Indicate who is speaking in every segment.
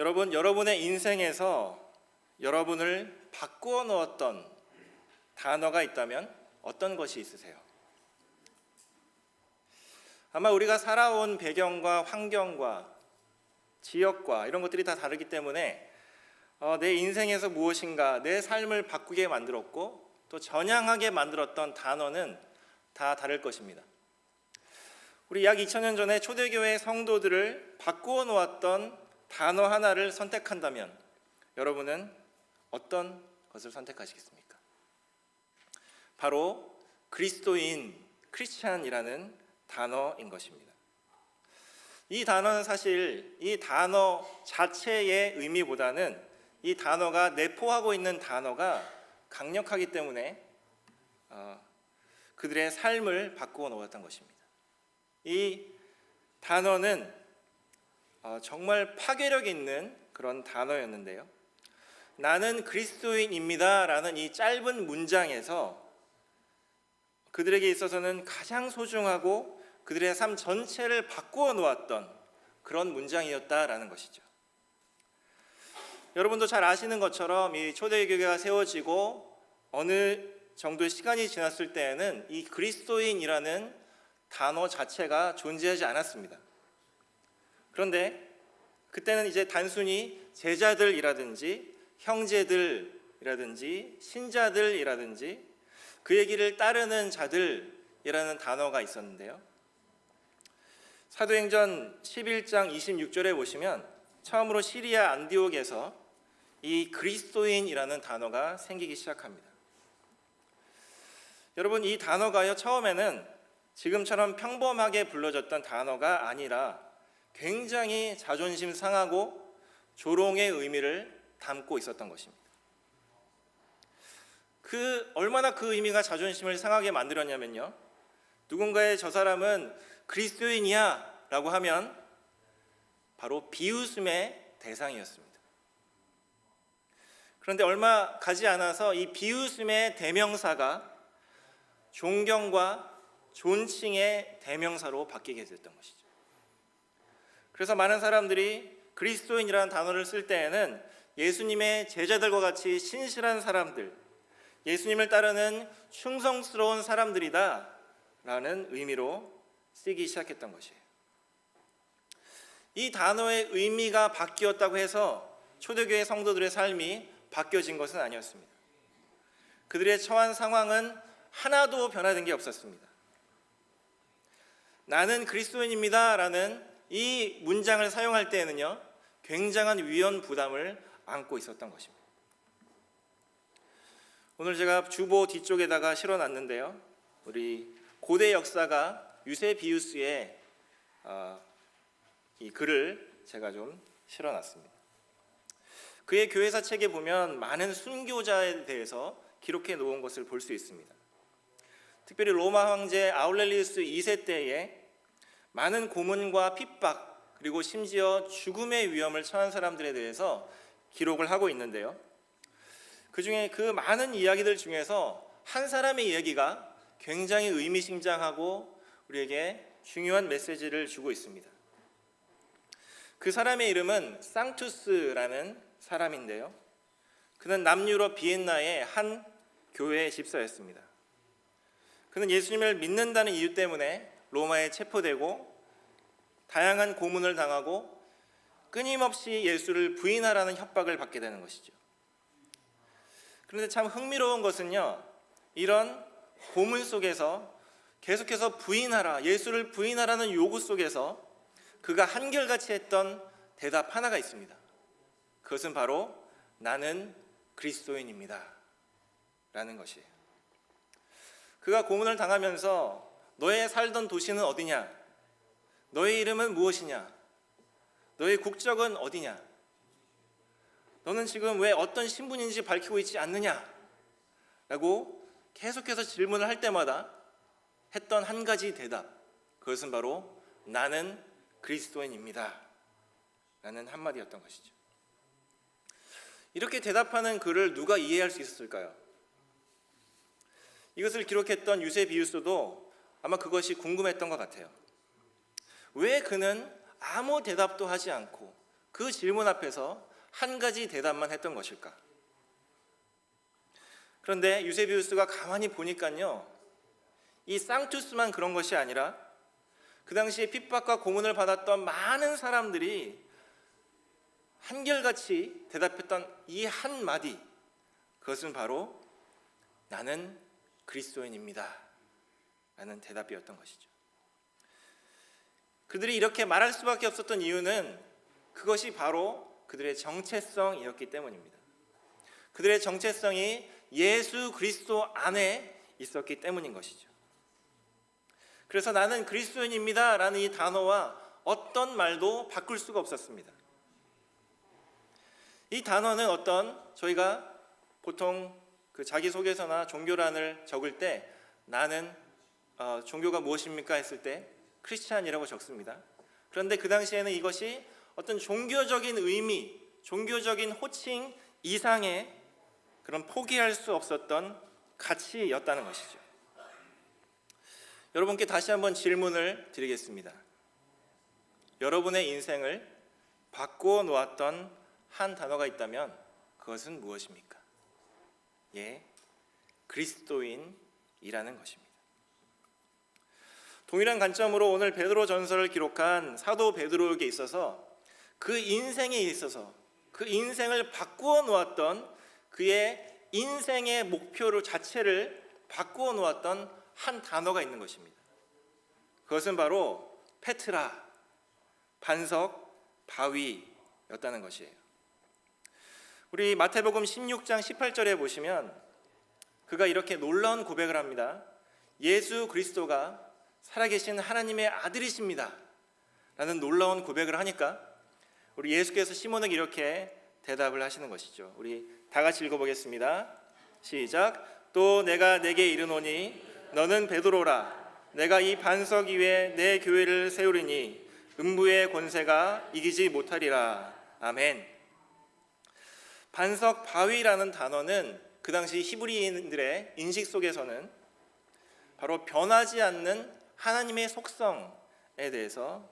Speaker 1: 여러분, 여러분의 인생에서 여러분을 바꾸어 놓았던 단어가 있다면 어떤 것이 있으세요? 아마 우리가 살아온 배경과 환경과 지역과 이런 것들이 다 다르기 때문에 내 인생에서 무엇인가 내 삶을 바꾸게 만들었고 또 전향하게 만들었던 단어는 다 다를 것입니다. 우리 약 2000년 전에 초대교회 성도들을 바꾸어 놓았던 단어 하나를 선택한다면 여러분은 어떤 것을 선택하시겠습니까? 바로 그리스도인, 크리스찬이라는 단어인 것입니다. 이 단어는 사실 이 단어 자체의 의미보다는 이 단어가 내포하고 있는 단어가 강력하기 때문에 그들의 삶을 바꾸어 놓았던 것입니다. 이 단어는 정말 파괴력 있는 그런 단어였는데요. 나는 그리스도인입니다 라는 이 짧은 문장에서 그들에게 있어서는 가장 소중하고 그들의 삶 전체를 바꾸어 놓았던 그런 문장이었다라는 것이죠. 여러분도 잘 아시는 것처럼 이 초대교회가 세워지고 어느 정도의 시간이 지났을 때에는 이 그리스도인이라는 단어 자체가 존재하지 않았습니다. 그런데 그때는 이제 단순히 제자들이라든지 형제들이라든지 신자들이라든지 그 얘기를 따르는 자들이라는 단어가 있었는데요. 사도행전 11장 26절에 보시면 처음으로 시리아 안디옥에서 이 그리스도인이라는 단어가 생기기 시작합니다. 여러분, 이 단어가요, 처음에는 지금처럼 평범하게 불러졌던 단어가 아니라 굉장히 자존심 상하고 조롱의 의미를 담고 있었던 것입니다. 얼마나 그 의미가 자존심을 상하게 만들었냐면요, 누군가의 저 사람은 그리스도인이야 라고 하면 바로 비웃음의 대상이었습니다. 그런데 얼마 가지 않아서 이 비웃음의 대명사가 존경과 존칭의 대명사로 바뀌게 됐던 것이죠. 그래서 많은 사람들이 그리스도인이라는 단어를 쓸 때에는 예수님의 제자들과 같이 신실한 사람들, 예수님을 따르는 충성스러운 사람들이다 라는 의미로 쓰기 시작했던 것이에요. 이 단어의 의미가 바뀌었다고 해서 초대교회 성도들의 삶이 바뀌어진 것은 아니었습니다. 그들의 처한 상황은 하나도 변화된 게 없었습니다. 나는 그리스도인입니다 라는 이 문장을 사용할 때에는요, 굉장한 위험 부담을 안고 있었던 것입니다. 오늘 제가 주보 뒤쪽에다가 실어놨는데요, 우리 고대 역사가 유세비우스의 이 글을 제가 좀 실어놨습니다. 그의 교회사 책에 보면 많은 순교자에 대해서 기록해 놓은 것을 볼 수 있습니다. 특별히 로마 황제 아울렐리우스 2세 때에 많은 고문과 핍박 그리고 심지어 죽음의 위험을 처한 사람들에 대해서 기록을 하고 있는데요, 그 중에 그 많은 이야기들 중에서 한 사람의 이야기가 굉장히 의미심장하고 우리에게 중요한 메시지를 주고 있습니다. 그 사람의 이름은 상투스라는 사람인데요, 그는 남유럽 비엔나의 한 교회의 집사였습니다. 그는 예수님을 믿는다는 이유 때문에 로마에 체포되고 다양한 고문을 당하고 끊임없이 예수를 부인하라는 협박을 받게 되는 것이죠. 그런데 참 흥미로운 것은요, 이런 고문 속에서 계속해서 부인하라, 예수를 부인하라는 요구 속에서 그가 한결같이 했던 대답 하나가 있습니다. 그것은 바로 나는 그리스도인입니다 라는 것이에요. 그가 고문을 당하면서 너의 살던 도시는 어디냐? 너의 이름은 무엇이냐? 너의 국적은 어디냐? 너는 지금 왜 어떤 신분인지 밝히고 있지 않느냐? 라고 계속해서 질문을 할 때마다 했던 한 가지 대답, 그것은 바로 나는 그리스도인입니다 라는 한마디였던 것이죠. 이렇게 대답하는 그를 누가 이해할 수 있었을까요? 이것을 기록했던 유세비우스도 아마 그것이 궁금했던 것 같아요. 왜 그는 아무 대답도 하지 않고 그 질문 앞에서 한 가지 대답만 했던 것일까? 그런데 유세비우스가 가만히 보니까요, 이 쌍투스만 그런 것이 아니라 그 당시에 핍박과 고문을 받았던 많은 사람들이 한결같이 대답했던 이 한마디, 그것은 바로 나는 그리스도인입니다 라는 대답이었던 것이죠. 그들이 이렇게 말할 수밖에 없었던 이유는 그것이 바로 그들의 정체성이었기 때문입니다. 그들의 정체성이 예수 그리스도 안에 있었기 때문인 것이죠. 그래서 나는 그리스도인입니다 라는 이 단어와 어떤 말도 바꿀 수가 없었습니다. 이 단어는 저희가 보통 그 자기소개서나 종교란을 적을 때 나는 종교가 무엇입니까 했을 때 크리스찬이라고 적습니다. 그런데 그 당시에는 이것이 어떤 종교적인 의미, 종교적인 호칭 이상의 그런 포기할 수 없었던 가치였다는 것이죠. 여러분께 다시 한번 질문을 드리겠습니다. 여러분의 인생을 바꾸어 놓았던 한 단어가 있다면 그것은 무엇입니까? 예, 그리스도인이라는 것입니다. 동일한 관점으로 오늘 베드로 전서를 기록한 사도 베드로에게 있어서 그 인생에 있어서 그 인생을 바꾸어 놓았던 그의 인생의 목표를 자체를 바꾸어 놓았던 한 단어가 있는 것입니다. 그것은 바로 페트라, 반석, 바위였다는 것이에요. 우리 마태복음 16장 18절에 보시면 그가 이렇게 놀라운 고백을 합니다. 예수 그리스도가 살아계신 하나님의 아들이십니다 라는 놀라운 고백을 하니까 우리 예수께서 시몬에게 이렇게 대답을 하시는 것이죠. 우리 다 같이 읽어보겠습니다. 시작. 또 내가 내게 이르노니 너는 베드로라. 내가 이 반석 위에 내 교회를 세우리니 음부의 권세가 이기지 못하리라. 아멘. 반석 바위라는 단어는 그 당시 히브리인들의 인식 속에서는 바로 변하지 않는 하나님의 속성에 대해서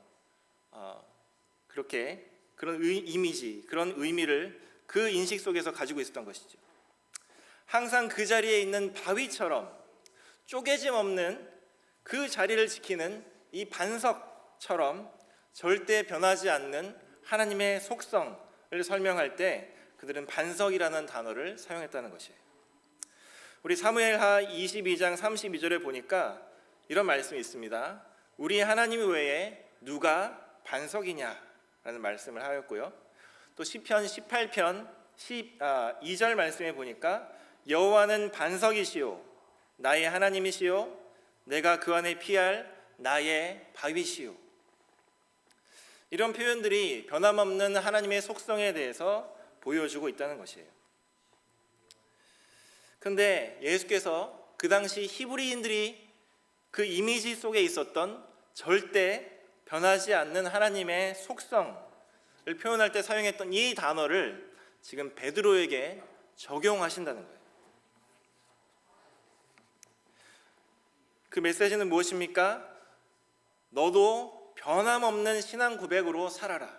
Speaker 1: 그렇게 그런 이미지, 그런 의미를 그 인식 속에서 가지고 있었던 것이죠. 항상 그 자리에 있는 바위처럼 쪼개짐 없는 그 자리를 지키는 이 반석처럼 절대 변하지 않는 하나님의 속성을 설명할 때 그들은 반석이라는 단어를 사용했다는 것이에요. 우리 사무엘하 22장 32절에 보니까 이런 말씀이 있습니다. 우리 하나님 외에 누가 반석이냐라는 말씀을 하였고요. 또 시편 18편 2절 말씀에 보니까 여호와는 반석이시요 나의 하나님이시요 내가 그 안에 피할 나의 바위시요. 이런 표현들이 변함없는 하나님의 속성에 대해서 보여주고 있다는 것이에요. 그런데 예수께서 그 당시 히브리인들이 그 이미지 속에 있었던 절대 변하지 않는 하나님의 속성을 표현할 때 사용했던 이 단어를 지금 베드로에게 적용하신다는 거예요. 그 메시지는 무엇입니까? 너도 변함없는 신앙 고백으로 살아라.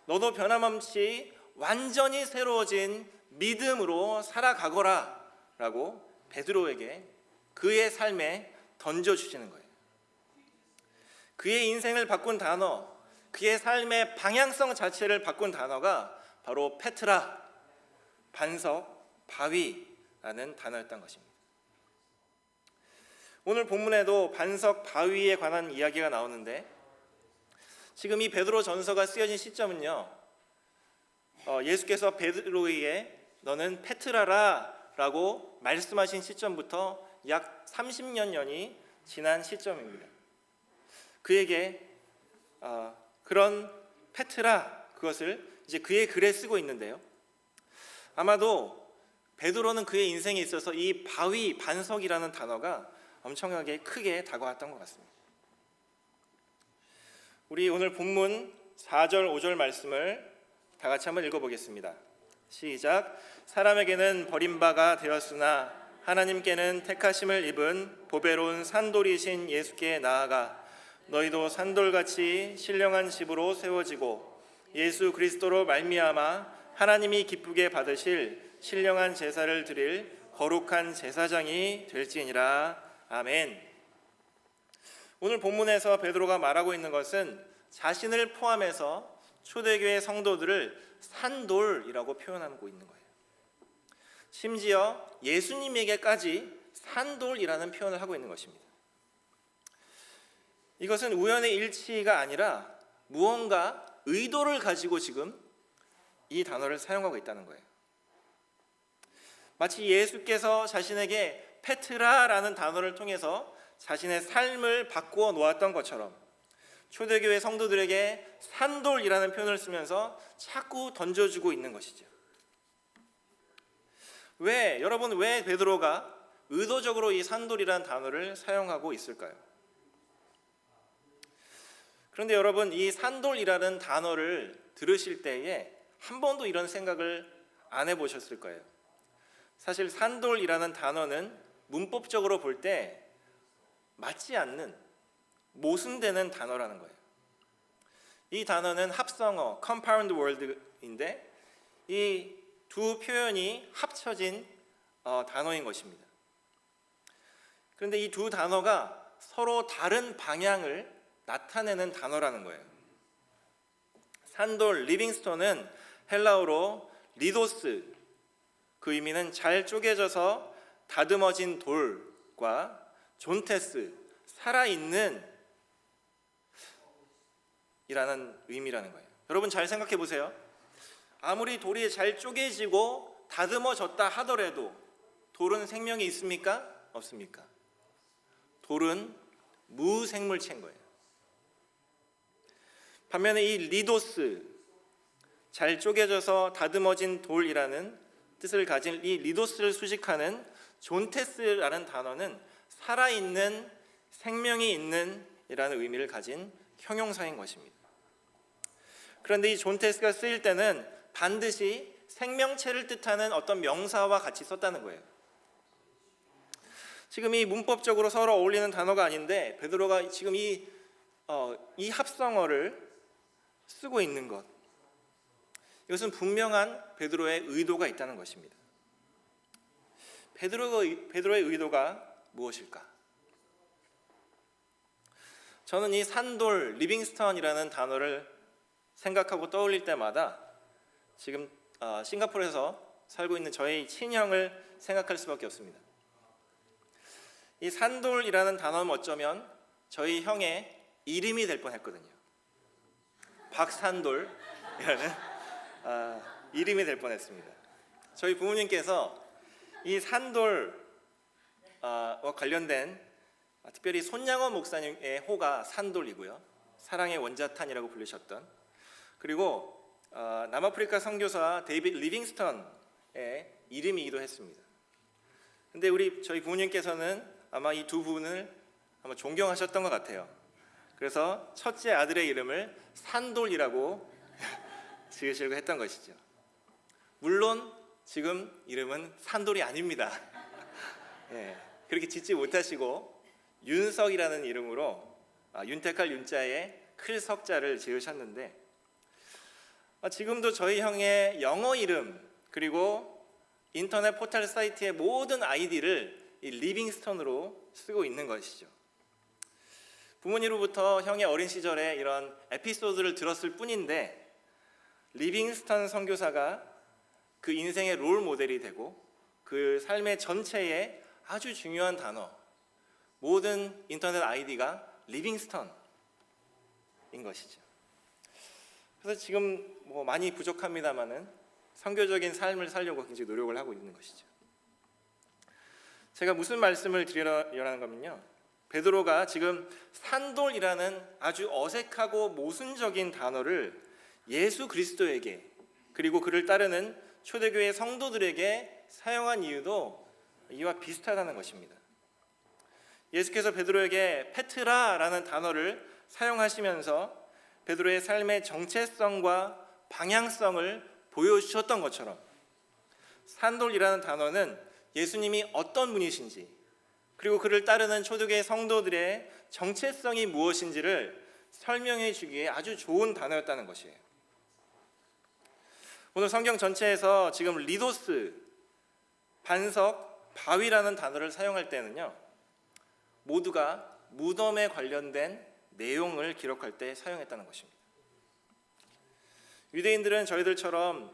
Speaker 1: 너도 변함없이 완전히 새로워진 믿음으로 살아가거라 라고 베드로에게 그의 삶에 던져주시는 거예요. 그의 인생을 바꾼 단어, 그의 삶의 방향성 자체를 바꾼 단어가 바로 페트라, 반석, 바위라는 단어였던 것입니다. 오늘 본문에도 반석, 바위에 관한 이야기가 나오는데 지금 이 베드로 전서가 쓰여진 시점은요, 예수께서 베드로에게 너는 페트라라 라고 말씀하신 시점부터 약 30년이 지난 시점입니다. 그에게 그런 페트라, 그것을 이제 그의 글에 쓰고 있는데요, 아마도 베드로는 그의 인생에 있어서 이 바위, 반석이라는 단어가 엄청나게 크게 다가왔던 것 같습니다. 우리 오늘 본문 4절 5절 말씀을 다 같이 한번 읽어보겠습니다. 시작. 사람에게는 버림바가 되었으나 하나님께는 택하심을 입은 보배로운 산돌이신 예수께 나아가 너희도 산돌같이 신령한 집으로 세워지고 예수 그리스도로 말미암아 하나님이 기쁘게 받으실 신령한 제사를 드릴 거룩한 제사장이 될지니라. 아멘. 오늘 본문에서 베드로가 말하고 있는 것은 자신을 포함해서 초대교회 성도들을 산돌이라고 표현하고 있는 거예요. 심지어 예수님에게까지 산돌이라는 표현을 하고 있는 것입니다. 이것은 우연의 일치가 아니라 무언가 의도를 가지고 지금 이 단어를 사용하고 있다는 거예요. 마치 예수께서 자신에게 페트라라는 단어를 통해서 자신의 삶을 바꾸어 놓았던 것처럼 초대교회 성도들에게 산돌이라는 표현을 쓰면서 자꾸 던져주고 있는 것이죠. 여러분 왜 베드로가 의도적으로 이 산돌이라는 단어를 사용하고 있을까요? 그런데 여러분, 이 산돌이라는 단어를 들으실 때에 한 번도 이런 생각을 안 해보셨을 거예요. 사실 산돌이라는 단어는 문법적으로 볼 때 맞지 않는, 모순되는 단어라는 거예요. 이 단어는 합성어, compound word인데 이 두 표현이 합쳐진 단어인 것입니다. 그런데 이 두 단어가 서로 다른 방향을 나타내는 단어라는 거예요. 산돌, 리빙스톤은 헬라어로 리도스, 그 의미는 잘 쪼개져서 다듬어진 돌과 존테스, 살아있는 이라는 의미라는 거예요. 여러분 잘 생각해 보세요. 아무리 돌이 잘 쪼개지고 다듬어졌다 하더라도 돌은 생명이 있습니까? 없습니까? 돌은 무생물체인 거예요. 반면에 이 리도스, 잘 쪼개져서 다듬어진 돌이라는 뜻을 가진 이 리도스를 수식하는 존테스라는 단어는 살아있는, 생명이 있는 이라는 의미를 가진 형용사인 것입니다. 그런데 이 존테스가 쓰일 때는 반드시 생명체를 뜻하는 어떤 명사와 같이 썼다는 거예요. 지금 이 문법적으로 서로 어울리는 단어가 아닌데 베드로가 지금 이 합성어를 쓰고 있는 것, 이것은 분명한 베드로의 의도가 있다는 것입니다. 베드로의 의도가 무엇일까? 저는 이 산돌, 리빙스턴이라는 단어를 생각하고 떠올릴 때마다 지금 싱가포르에서 살고 있는 저희 친형을 생각할 수밖에 없습니다. 이 산돌이라는 단어는 어쩌면 저희 형의 이름이 될 뻔했거든요. 박산돌이라는 이름이 될 뻔했습니다. 저희 부모님께서 이 산돌과 관련된 특별히 손양원 목사님의 호가 산돌이고요, 사랑의 원자탄이라고 부르셨던, 그리고 남아프리카 선교사 데이빗 리빙스턴의 이름이기도 했습니다. 근데 저희 부모님께서는 아마 이 두 분을 아마 존경하셨던 것 같아요. 그래서 첫째 아들의 이름을 산돌이라고 지으시려고 했던 것이죠. 물론 지금 이름은 산돌이 아닙니다. 그렇게 짓지 못하시고 윤석이라는 이름으로 윤택할 윤자에 클석자를 지으셨는데, 지금도 저희 형의 영어 이름 그리고 인터넷 포털 사이트의 모든 아이디를 이 리빙스턴으로 쓰고 있는 것이죠. 부모님으로부터 형의 어린 시절에 이런 에피소드를 들었을 뿐인데 리빙스턴 선교사가 그 인생의 롤 모델이 되고 그 삶의 전체에 아주 중요한 단어, 모든 인터넷 아이디가 리빙스턴인 것이죠. 그래서 지금 많이 부족합니다만은 선교적인 삶을 살려고 굉장히 노력을 하고 있는 것이죠. 제가 무슨 말씀을 드리려는 거면요, 베드로가 지금 산돌이라는 아주 어색하고 모순적인 단어를 예수 그리스도에게 그리고 그를 따르는 초대교회 성도들에게 사용한 이유도 이와 비슷하다는 것입니다. 예수께서 베드로에게 페트라라는 단어를 사용하시면서 베드로의 삶의 정체성과 방향성을 보여주셨던 것처럼 산돌이라는 단어는 예수님이 어떤 분이신지 그리고 그를 따르는 초대교회 성도들의 정체성이 무엇인지를 설명해 주기에 아주 좋은 단어였다는 것이에요. 오늘 성경 전체에서 지금 리도스, 반석, 바위라는 단어를 사용할 때는요, 모두가 무덤에 관련된 내용을 기록할 때 사용했다는 것입니다. 유대인들은 저희들처럼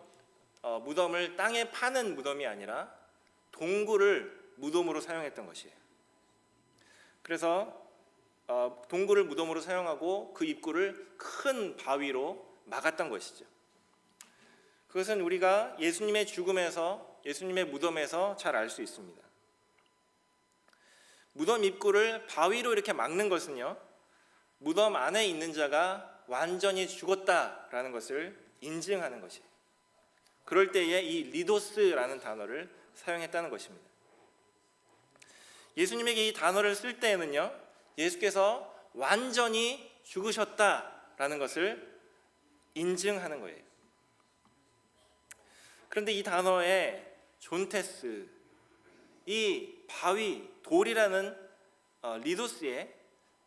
Speaker 1: 무덤을 땅에 파는 무덤이 아니라 동굴을 무덤으로 사용했던 것이에요. 그래서 동굴을 무덤으로 사용하고 그 입구를 큰 바위로 막았던 것이죠. 그것은 우리가 예수님의 죽음에서, 예수님의 무덤에서 잘 알 수 있습니다. 무덤 입구를 바위로 이렇게 막는 것은요, 무덤 안에 있는 자가 완전히 죽었다라는 것을 인증하는 것이에요. 그럴 때에 이 리도스라는 단어를 사용했다는 것입니다. 예수님에게 이 단어를 쓸 때에는요, 예수께서 완전히 죽으셨다라는 것을 인증하는 거예요. 그런데 이 단어에 존테스, 이 바위, 돌이라는 리도스에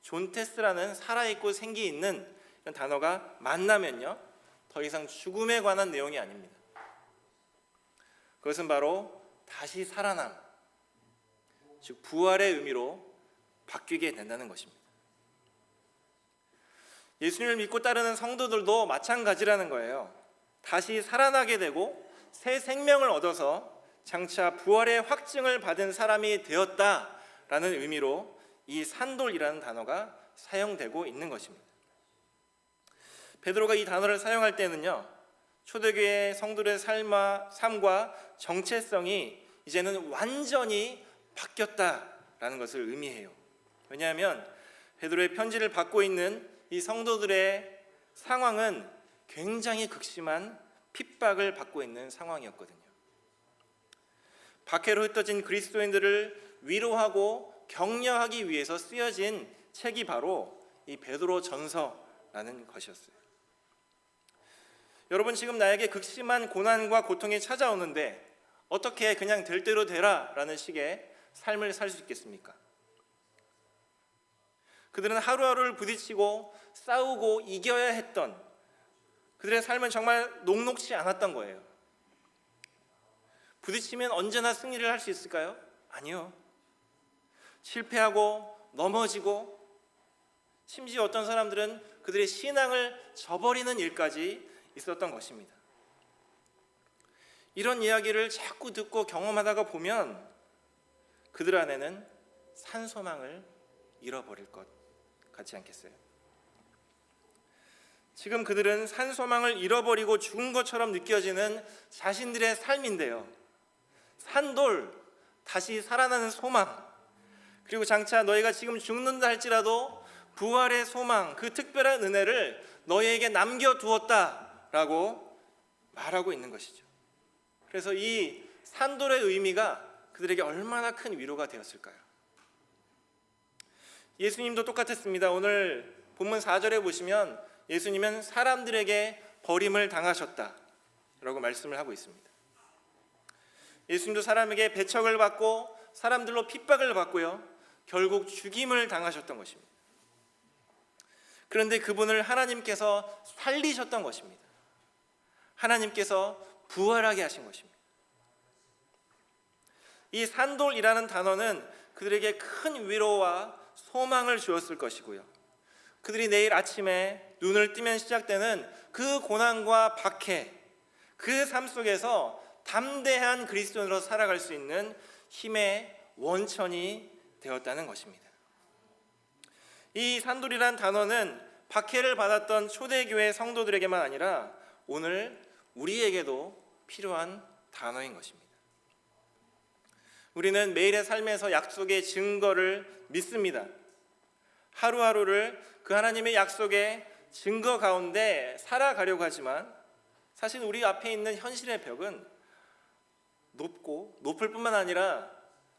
Speaker 1: 존테스라는 살아있고 생기 있는 이런 단어가 만나면요, 더 이상 죽음에 관한 내용이 아닙니다. 그것은 바로 다시 살아남, 즉 부활의 의미로 바뀌게 된다는 것입니다. 예수님을 믿고 따르는 성도들도 마찬가지라는 거예요. 다시 살아나게 되고 새 생명을 얻어서 장차 부활의 확증을 받은 사람이 되었다라는 의미로 이 산돌이라는 단어가 사용되고 있는 것입니다. 베드로가 이 단어를 사용할 때는요, 초대교회 성도들의 삶과 정체성이 이제는 완전히 바뀌었다라는 것을 의미해요. 왜냐하면 베드로의 편지를 받고 있는 이 성도들의 상황은 굉장히 극심한 핍박을 받고 있는 상황이었거든요. 박해로 흩어진 그리스도인들을 위로하고 격려하기 위해서 쓰여진 책이 바로 이 베드로 전서라는 것이었어요. 여러분, 지금 나에게 극심한 고난과 고통이 찾아오는데 어떻게 그냥 될 대로 되라 라는 식의 삶을 살 수 있겠습니까? 그들은 하루하루를 부딪히고 싸우고 이겨야 했던 그들의 삶은 정말 녹록지 않았던 거예요. 부딪히면 언제나 승리를 할 수 있을까요? 아니요. 실패하고 넘어지고, 심지어 어떤 사람들은 그들의 신앙을 저버리는 일까지 있었던 것입니다. 이런 이야기를 자꾸 듣고 경험하다가 보면 그들 안에는 산소망을 잃어버릴 것 같지 않겠어요? 지금 그들은 산소망을 잃어버리고 죽은 것처럼 느껴지는 자신들의 삶인데요, 산돌, 다시 살아나는 소망, 그리고 장차 너희가 지금 죽는다 할지라도 부활의 소망, 그 특별한 은혜를 너희에게 남겨두었다라고 말하고 있는 것이죠. 그래서 이 산돌의 의미가 그들에게 얼마나 큰 위로가 되었을까요? 예수님도 똑같았습니다. 오늘 본문 4절에 보시면 예수님은 사람들에게 버림을 당하셨다라고 말씀을 하고 있습니다. 예수님도 사람에게 배척을 받고 사람들로 핍박을 받고요, 결국 죽임을 당하셨던 것입니다. 그런데 그분을 하나님께서 살리셨던 것입니다. 하나님께서 부활하게 하신 것입니다. 이 산돌이라는 단어는 그들에게 큰 위로와 소망을 주었을 것이고요, 그들이 내일 아침에 눈을 뜨면 시작되는 그 고난과 박해, 그 삶 속에서 담대한 그리스도인으로 살아갈 수 있는 힘의 원천이 되었다는 것입니다. 이 산돌이란 단어는 박해를 받았던 초대교회 성도들에게만 아니라 오늘 우리에게도 필요한 단어인 것입니다. 우리는 매일의 삶에서 약속의 증거를 믿습니다. 하루하루를 그 하나님의 약속의 증거 가운데 살아가려고 하지만 사실 우리 앞에 있는 현실의 벽은 높을 뿐만 아니라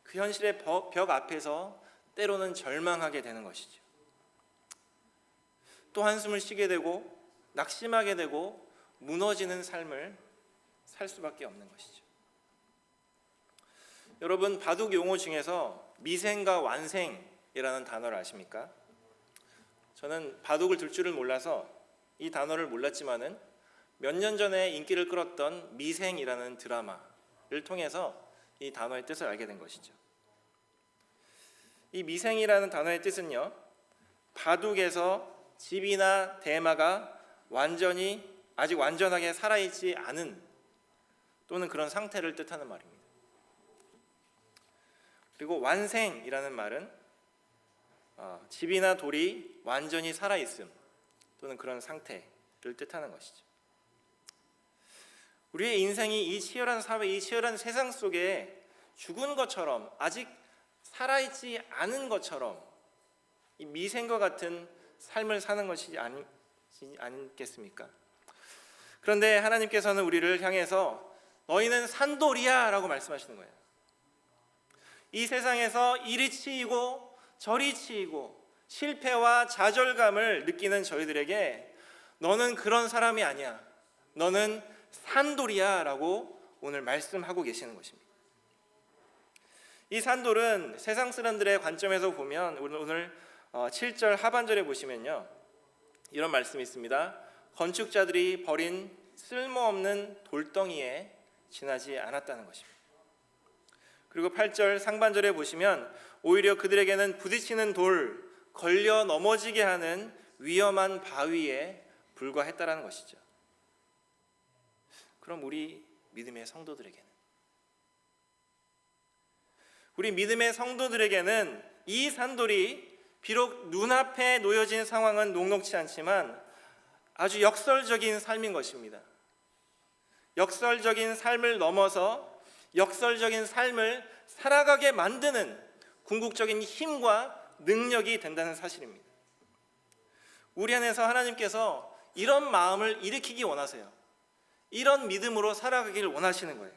Speaker 1: 그 현실의 벽 앞에서 때로는 절망하게 되는 것이죠. 또 한숨을 쉬게 되고 낙심하게 되고 무너지는 삶을 살 수밖에 없는 것이죠. 여러분, 바둑 용어 중에서 미생과 완생이라는 단어를 저는 바둑을 둘 줄을 몰라서 이 단어를 몰랐지만은 몇 년 전에 인기를 끌었던 미생이라는 드라마를 통해서 이 단어의 뜻을 알게 된 것이죠. 이 미생이라는 단어의 뜻은요, 바둑에서 집이나 대마가 아직 완전하게 살아있지 않은 또는 그런 상태를 뜻하는 말입니다. 그리고 완생이라는 말은 집이나 돌이 완전히 살아있음 또는 그런 상태를 뜻하는 것이죠. 우리의 인생이 이 치열한 사회, 이 치열한 세상 속에 죽은 것처럼, 아직 살아있지 않은 것처럼 이 미생과 같은 삶을 사는 것이 아니겠습니까? 그런데 하나님께서는 우리를 향해서 너희는 산돌이야 라고 말씀하시는 거예요. 이 세상에서 이리 치이고 저리 치이고 실패와 좌절감을 느끼는 저희들에게 너는 그런 사람이 아니야, 너는 산돌이야 라고 오늘 말씀하고 계시는 것입니다. 이 산돌은 세상 사람들의 관점에서 보면 오늘 7절 하반절에 보시면요, 이런 말씀이 있습니다. 건축자들이 버린 쓸모없는 돌덩이에 지나지 않았다는 것입니다. 그리고 8절 상반절에 보시면 오히려 그들에게는 부딪히는 돌, 걸려 넘어지게 하는 위험한 바위에 불과했다라는 것이죠. 그럼 우리 믿음의 성도들에게는 이 산돌이 비록 눈앞에 놓여진 상황은 녹록치 않지만 아주 역설적인 삶인 것입니다. 역설적인 삶을 넘어서 역설적인 삶을 살아가게 만드는 궁극적인 힘과 능력이 된다는 사실입니다. 우리 안에서 하나님께서 이런 마음을 일으키기 원하세요. 이런 믿음으로 살아가기를 원하시는 거예요.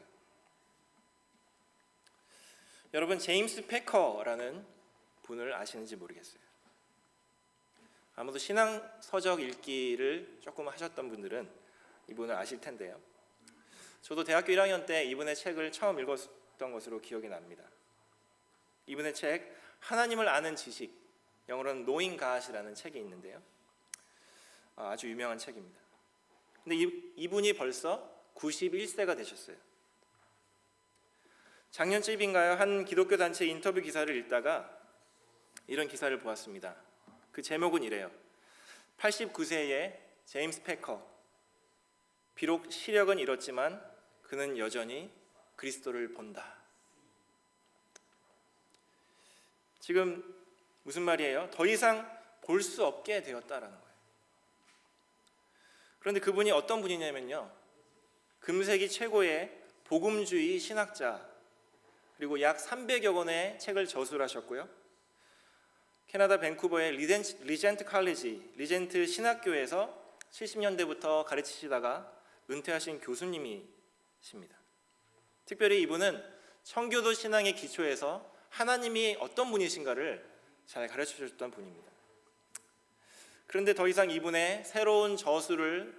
Speaker 1: 여러분, 제임스 패커라는 분을 아시는지 모르겠어요. 아무도 신앙 서적 읽기를 조금 하셨던 분들은 이분을 아실 텐데요. 저도 대학교 1학년 때 이분의 책을 처음 읽었던 것으로 기억이 납니다. 이분의 책 하나님을 아는 지식, 영어로는 Knowing God이라는 책이 있는데요, 아주 유명한 책입니다. 근데 이분이 벌써 91세가 되셨어요. 작년쯤인가요? 한 기독교 단체 인터뷰 기사를 읽다가 이런 기사를 보았습니다. 그 제목은 이래요. 89세의 제임스 패커, 비록 시력은 잃었지만 그는 여전히 그리스도를 본다. 지금 무슨 말이에요? 더 이상 볼 수 없게 되었다라는 거예요. 그런데 그분이 어떤 분이냐면요, 금세기 최고의 복음주의 신학자, 그리고 약 300여 권의 책을 저술하셨고요, 캐나다 밴쿠버의 리젠트 칼리지, 리젠트 신학교에서 70년대부터 가르치시다가 은퇴하신 교수님이십니다. 특별히 이분은 청교도 신앙의 기초에서 하나님이 어떤 분이신가를 잘 가르쳐 주셨던 분입니다. 그런데 더 이상 이분의 새로운 저술을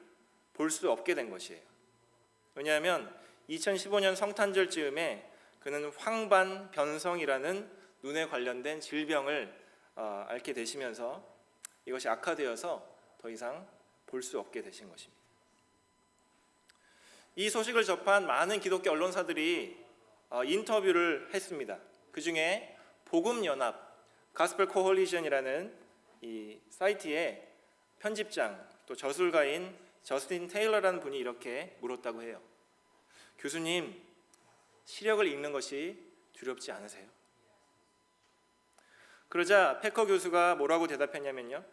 Speaker 1: 볼 수 없게 된 것이에요. 왜냐하면 2015년 성탄절 즈음에 그는 황반변성이라는 눈에 관련된 질병을 앓게 되시면서 이것이 악화되어서 더 이상 볼 수 없게 되신 것입니다. 이 소식을 접한 많은 기독교 언론사들이 인터뷰를 했습니다. 그 중에 복음연합, 가스펠 코홀리션이라는 이 사이트의 편집장, 또 저술가인 저스틴 테일러라는 분이 이렇게 물었다고 해요. 교수님, 시력을 잃는 것이 두렵지 않으세요? 그러자 패커 교수가 뭐라고 대답했냐면요,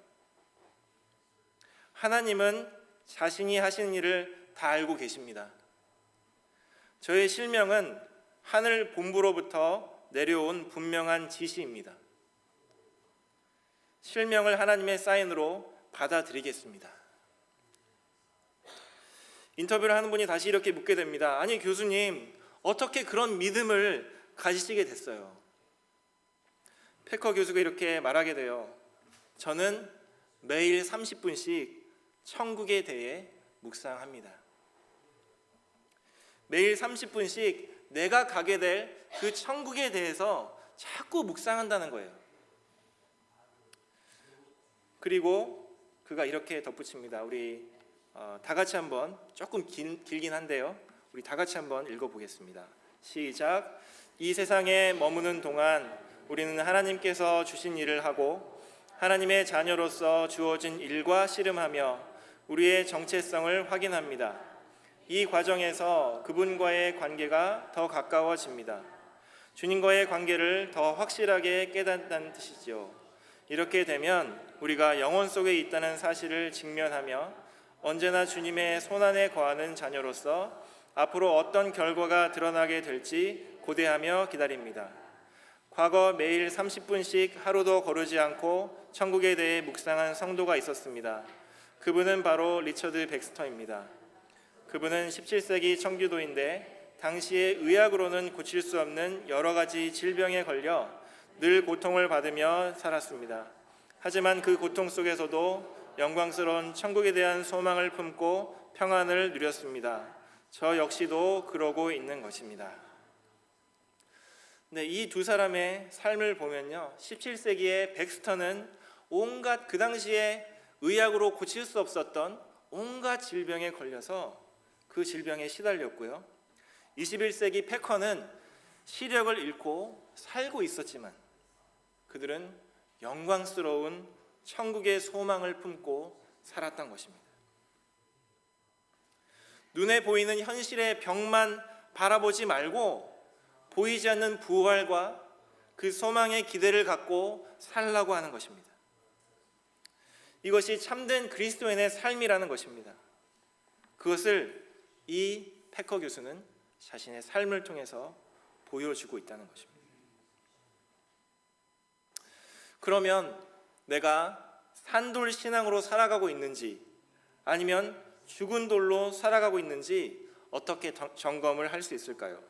Speaker 1: 하나님은 자신이 하신 일을 다 알고 계십니다. 저의 실명은 하늘 본부로부터 내려온 분명한 지시입니다. 실명을 하나님의 사인으로 받아들이겠습니다. 인터뷰를 하는 분이 다시 이렇게 묻게 됩니다. 아니 교수님, 어떻게 그런 믿음을 가지시게 됐어요? 패커 교수가 이렇게 말하게 돼요. 저는 매일 30분씩 천국에 대해 묵상합니다. 매일 30분씩 내가 가게 될 그 천국에 대해서 자꾸 묵상한다는 거예요. 그리고 그가 이렇게 덧붙입니다. 우리 다 같이 한번 조금 길긴 한데요. 우리 다 같이 한번 읽어보겠습니다. 시작. 이 세상에 머무는 동안 우리는 하나님께서 주신 일을 하고 하나님의 자녀로서 주어진 일과 씨름하며 우리의 정체성을 확인합니다. 이 과정에서 그분과의 관계가 더 가까워집니다. 주님과의 관계를 더 확실하게 깨닫는 뜻이지요. 이렇게 되면 우리가 영혼 속에 있다는 사실을 직면하며 언제나 주님의 손안에 거하는 자녀로서 앞으로 어떤 결과가 드러나게 될지 고대하며 기다립니다. 과거 매일 30분씩 하루도 거르지 않고 천국에 대해 묵상한 성도가 있었습니다. 그분은 바로 리처드 백스터입니다. 그분은 17세기 청교도인데 당시에 의학으로는 고칠 수 없는 여러 가지 질병에 걸려 늘 고통을 받으며 살았습니다. 하지만 그 고통 속에서도 영광스러운 천국에 대한 소망을 품고 평안을 누렸습니다. 저 역시도 그러고 있는 것입니다. 네, 이 두 사람의 삶을 보면요, 17세기의 백스터는 온갖 그 당시에 의학으로 고칠 수 없었던 온갖 질병에 걸려서 그 질병에 시달렸고요. 21세기 패커는 시력을 잃고 살고 있었지만 그들은 영광스러운 천국의 소망을 품고 살았던 것입니다. 눈에 보이는 현실의 병만 바라보지 말고 보이지 않는 부활과 그 소망의 기대를 갖고 살라고 하는 것입니다. 이것이 참된 그리스도인의 삶이라는 것입니다. 그것을 이 패커 교수는 자신의 삶을 통해서 보여주고 있다는 것입니다. 그러면 내가 산돌 신앙으로 살아가고 있는지 아니면 죽은 돌로 살아가고 있는지 어떻게 점검을 할 수 있을까요?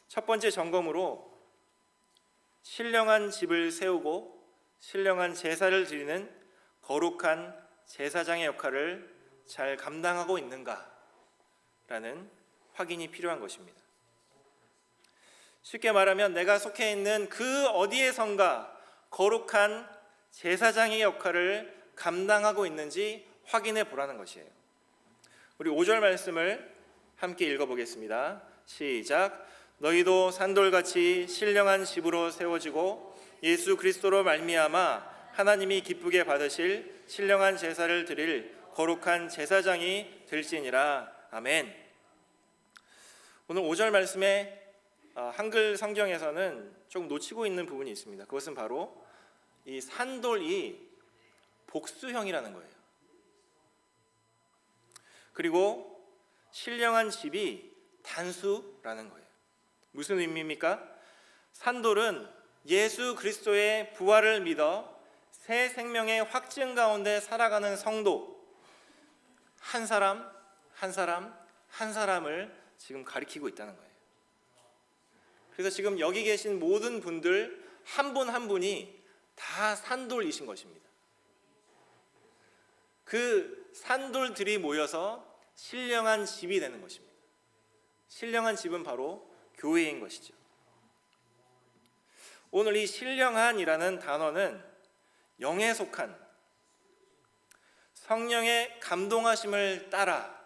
Speaker 1: 첫 번째 점검으로 신령한 집을 세우고 신령한 제사를 드리는 거룩한 제사장의 역할을 잘 감당하고 있는가라는 확인이 필요한 것입니다. 쉽게 말하면 내가 속해 있는 그 어디에선가 거룩한 제사장의 역할을 감당하고 있는지 확인해 보라는 것이에요. 우리 5절 말씀을 함께 읽어보겠습니다. 시작. 너희도 산돌같이 신령한 집으로 세워지고 예수 그리스도로 말미암아 하나님이 기쁘게 받으실 신령한 제사를 드릴 거룩한 제사장이 될지니라. 아멘. 오늘 5절 말씀에 한글 성경에서는 조금 놓치고 있는 부분이 있습니다. 그것은 바로 이 산돌이 복수형이라는 거예요. 그리고 신령한 집이 단수라는 거예요. 무슨 의미입니까? 산돌은 예수 그리스도의 부활을 믿어 새 생명의 확증 가운데 살아가는 성도 한 사람 한 사람 한 사람을 지금 가리키고 있다는 거예요. 그래서 지금 여기 계신 모든 분들 한 분 한 분이 다 산돌이신 것입니다. 그 산돌들이 모여서 신령한 집이 되는 것입니다. 신령한 집은 바로 교회인 것이죠. 오늘 이 신령한이라는 단어는 영에 속한 성령의 감동하심을 따라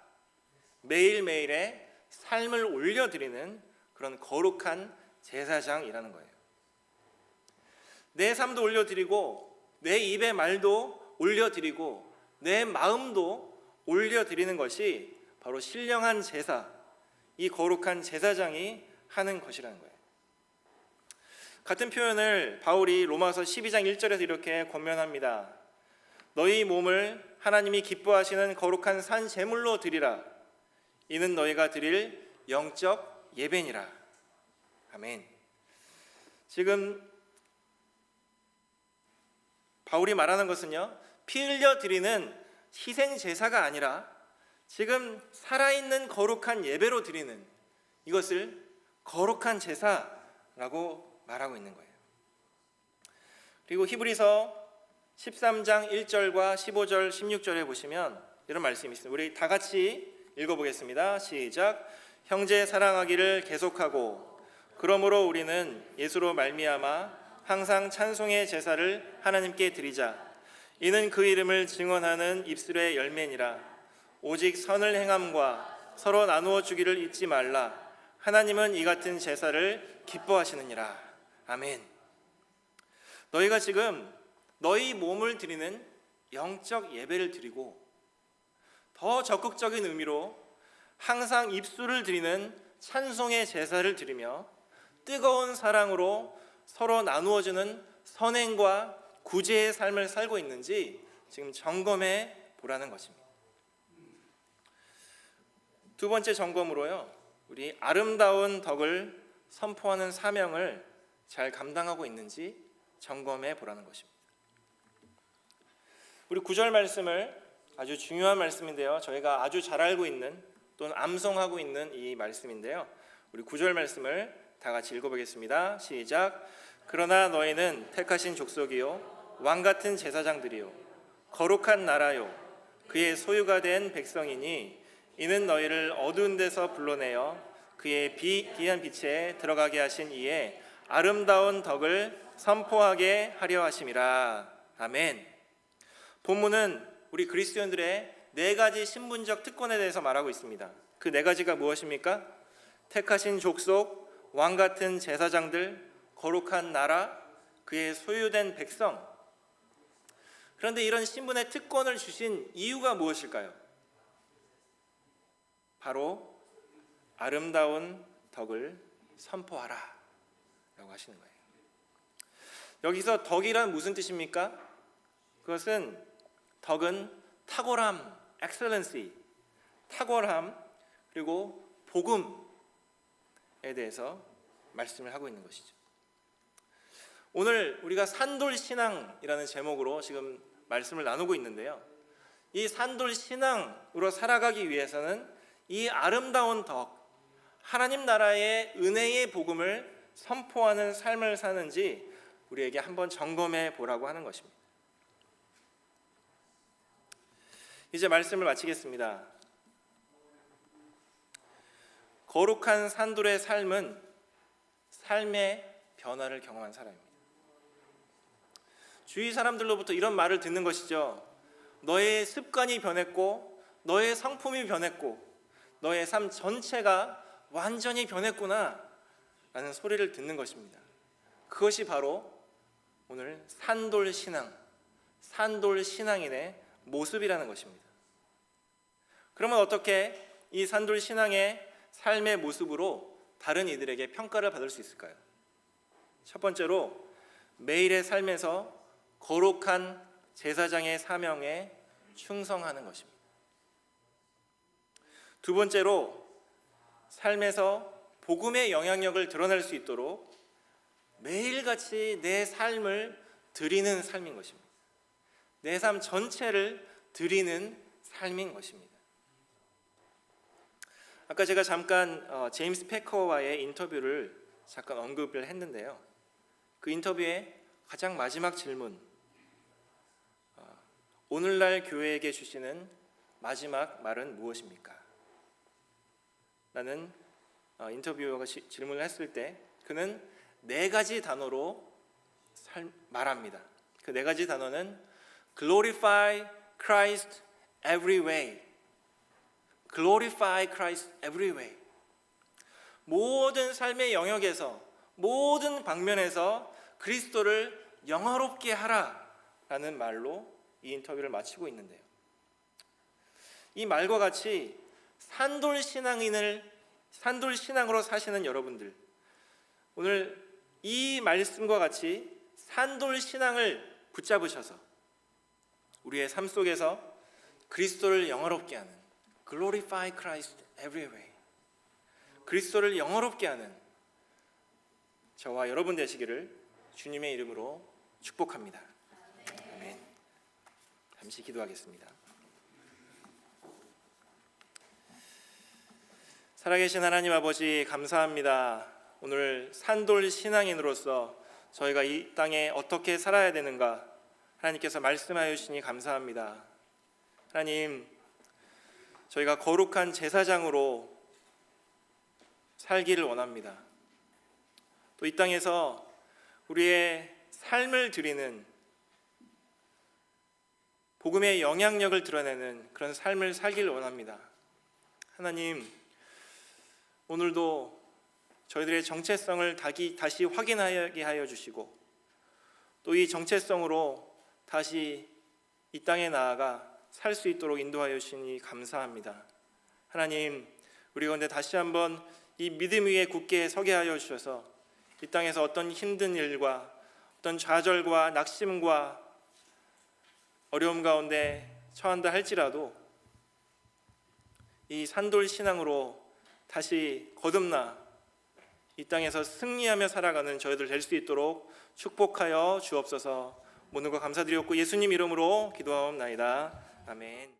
Speaker 1: 매일매일의 삶을 올려드리는 그런 거룩한 제사장이라는 거예요. 내 삶도 올려드리고 내 입의 말도 올려드리고 내 마음도 올려드리는 것이 바로 신령한 제사, 이 거룩한 제사장이 하는 것이라는 거예요. 같은 표현을 바울이 로마서 12장 1절에서 이렇게 권면합니다. 너희 몸을 하나님이 기뻐하시는 거룩한 산 제물로 드리라. 이는 너희가 드릴 영적 예배니라. 아멘. 지금 바울이 말하는 것은요, 피 흘려 드리는 희생 제사가 아니라 지금 살아있는 거룩한 예배로 드리는 이것을 거룩한 제사라고 말하고 있는 거예요. 그리고 히브리서 13장 1절과 15절 16절에 보시면 이런 말씀이 있습니다. 우리 다 같이 읽어보겠습니다. 시작. 형제 사랑하기를 계속하고 그러므로 우리는 예수로 말미암아 항상 찬송의 제사를 하나님께 드리자. 이는 그 이름을 증언하는 입술의 열매니라. 오직 선을 행함과 서로 나누어 주기를 잊지 말라. 하나님은 이 같은 제사를 기뻐하시느니라. 아멘. 너희가 지금 너희 몸을 드리는 영적 예배를 드리고 더 적극적인 의미로 항상 입술을 드리는 찬송의 제사를 드리며 뜨거운 사랑으로 서로 나누어주는 선행과 구제의 삶을 살고 있는지 지금 점검해 보라는 것입니다. 두 번째 점검으로요, 우리 아름다운 덕을 선포하는 사명을 잘 감당하고 있는지 점검해 보라는 것입니다. 우리 9절 말씀을 아주 중요한 말씀인데요, 저희가 아주 잘 알고 있는 또는 암송하고 있는 이 말씀인데요, 우리 9절 말씀을 다 같이 읽어보겠습니다. 시작. 그러나 너희는 택하신 족속이요 왕같은 제사장들이요 거룩한 나라요 그의 소유가 된 백성이니 이는 너희를 어두운 데서 불러내어 그의 귀한 빛에 들어가게 하신 이의 아름다운 덕을 선포하게 하려 하심이라. 아멘. 본문은 우리 그리스도인들의 네 가지 신분적 특권에 대해서 말하고 있습니다. 그 네 가지가 무엇입니까? 택하신 족속, 왕같은 제사장들, 거룩한 나라, 그의 소유된 백성. 그런데 이런 신분의 특권을 주신 이유가 무엇일까요? 바로 아름다운 덕을 선포하라 라고 하시는 거예요. 여기서 덕이란 무슨 뜻입니까? 그것은 덕은 탁월함, excellency, 탁월함, 그리고 복음에 대해서 말씀을 하고 있는 것이죠. 오늘 우리가 산돌신앙이라는 제목으로 지금 말씀을 나누고 있는데요, 이 산돌신앙으로 살아가기 위해서는 이 아름다운 덕, 하나님 나라의 은혜의 복음을 선포하는 삶을 사는지 우리에게 한번 점검해 보라고 하는 것입니다. 이제 말씀을 마치겠습니다. 거룩한 산돌의 삶은 삶의 변화를 경험한 사람입니다. 주위 사람들로부터 이런 말을 듣는 것이죠. 너의 습관이 변했고 너의 성품이 변했고 너의 삶 전체가 완전히 변했구나 라는 소리를 듣는 것입니다. 그것이 바로 오늘 산돌신앙, 산돌신앙인의 모습이라는 것입니다. 그러면 어떻게 이 산돌신앙의 삶의 모습으로 다른 이들에게 평가를 받을 수 있을까요? 첫 번째로 매일의 삶에서 거룩한 제사장의 사명에 충성하는 것입니다. 두 번째로 삶에서 복음의 영향력을 드러낼 수 있도록 매일같이 내 삶을 드리는 삶인 것입니다. 내 삶 전체를 드리는 삶인 것입니다. 아까 제가 잠깐 제임스 패커와의 인터뷰를 잠깐 언급을 했는데요, 그 인터뷰의 가장 마지막 질문, 오늘날 교회에게 주시는 마지막 말은 무엇입니까? 라는 인터뷰어가 질문을 했을 때 그는 네 가지 단어로 말합니다. 그 네 가지 단어는 Glorify Christ every way. Glorify Christ every way. 모든 삶의 영역에서, 모든 방면에서 그리스도를 영화롭게 하라라는 말로 이 인터뷰를 마치고 있는데요, 이 말과 같이 산돌신앙으로 사시는 여러분들, 오늘 이 말씀과 같이 산돌신앙을 붙잡으셔서 우리의 삶 속에서 그리스도를 영화롭게 하는 Glorify Christ every way, 그리스도를 영화롭게 하는 저와 여러분 되시기를 주님의 이름으로 축복합니다. 아멘. 잠시 기도하겠습니다. 살아계신 하나님 아버지, 감사합니다. 오늘 산돌 신앙인으로서 저희가 이 땅에 어떻게 살아야 되는가 하나님께서 말씀하여 주시니 감사합니다. 하나님, 저희가 거룩한 제사장으로 살기를 원합니다. 또 이 땅에서 우리의 삶을 드리는 복음의 영향력을 드러내는 그런 삶을 살길 원합니다. 하나님, 오늘도 저희들의 정체성을 다시 확인하게 하여 주시고 또 이 정체성으로 다시 이 땅에 나아가 살 수 있도록 인도하여 주시니 감사합니다. 하나님, 우리 가운데 다시 한번 이 믿음 위에 굳게 서게 하여 주셔서 이 땅에서 어떤 힘든 일과 어떤 좌절과 낙심과 어려움 가운데 처한다 할지라도 이 산돌 신앙으로 다시 거듭나 이 땅에서 승리하며 살아가는 저희들 될 수 있도록 축복하여 주옵소서. 모든 것 감사드리옵고 예수님 이름으로 기도하옵나이다. 아멘.